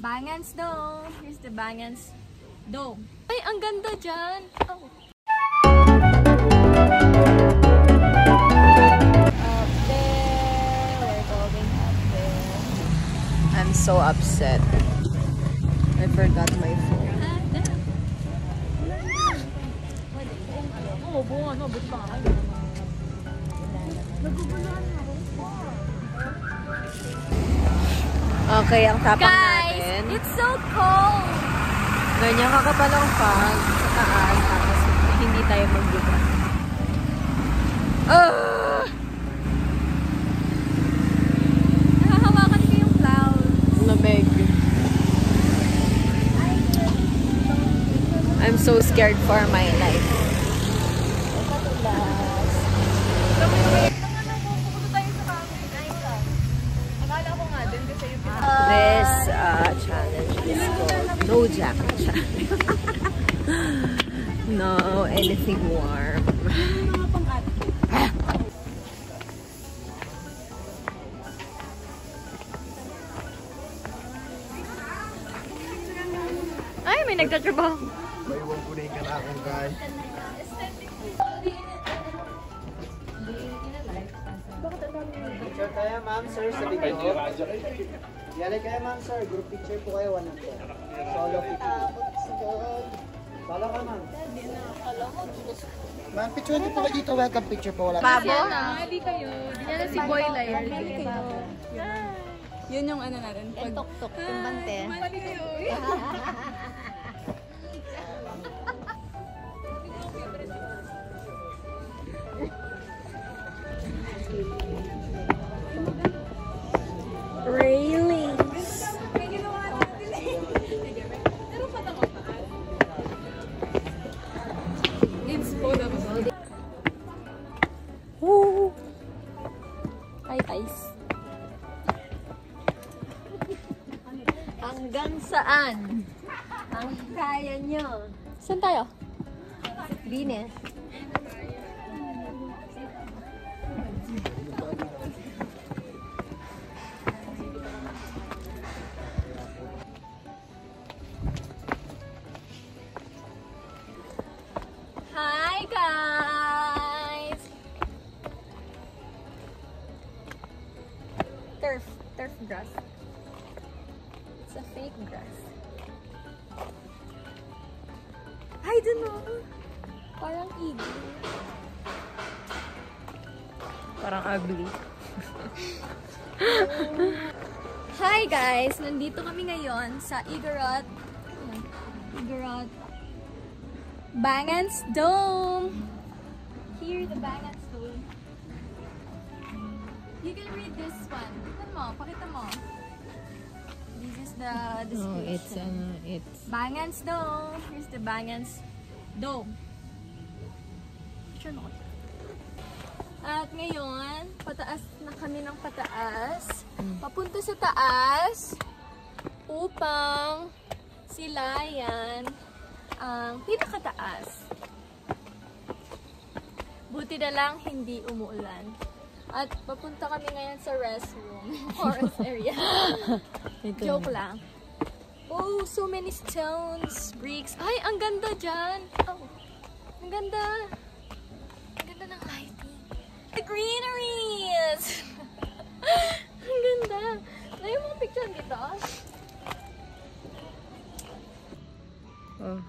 Bangans Dome. Here's the Bangans Dome. Ay, ang ganda dyan. Oh. Up there. We're going up there. I'm so upset. I forgot my phone. Oh, bunga, no, buti pa nga. Okay, ang tapang Guys, natin. it's so cold. Ganyan kakapal ang fog sa taas. Tapos hindi tayo magbuka. Nakahawakan ko yung clouds. Lamig. I'm so scared for my life. This challenge is called No Jacket Challenge. No anything warm. Ay, may nagtatrabaho. May iwan ko na yung kanakang guy. Picture kaya ma'am, sir, sa video. Yali kaya ma'am, sir. Group picture po kayo, one number. Solo picture. Solo ka ma'am. Ma'am, picture niyo po kayo dito. Welcome picture po. Wala. Pabo? Hindi kayo. Yan na si Boy Liar. Yun yung ano natin. Yung tok-tok, tumbante. Mali kayo. Railings. May ginawa natin eh. Pero patama pa. It's full of us. Woo! Ay, ice. Hanggang saan ang kaya nyo? Saan tayo? Bine. Hi, guys! Turf grass. It's a fake grass. I don't know. Parang eagle. Parang ugly. Hi, guys! Nandito kami ngayon sa Igorot Bangans Dome. Here, the Bangans Dome. You can read this one. Tignan mo, pakita mo. This is the description. It's Bangans Dome. Here's the Bangans Dome. Picture mo. At ngayon, pataas na kami ng pataas. Papunta sa taas upang silayan ang pinakataas. Buti na lang hindi umuulan. At papunta kami ngayon sa restroom, forest area. Joke lang. Oh, so many stones, bricks. Ay, ang ganda dyan. Oh, ang ganda. Ang ganda ng lighting. The greeneries! Ang ganda. Ano yung mga picture dito? oh.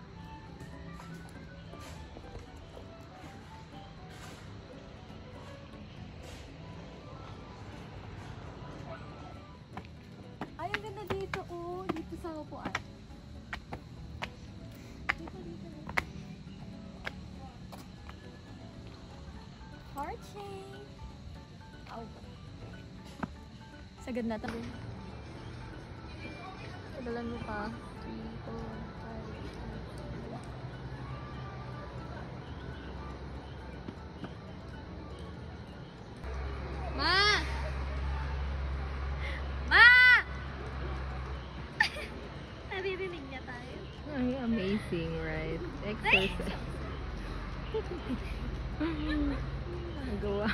Ay, ang ganda dito. Oh, dito sa upuan. Dito. Heart shape. Ow. Sagad na tabi. Tagalan mo pa. 3, 4, 5. Ma! Ma! Naririnig niya tayo. Ay, amazing, right? Exercise. Nagawa.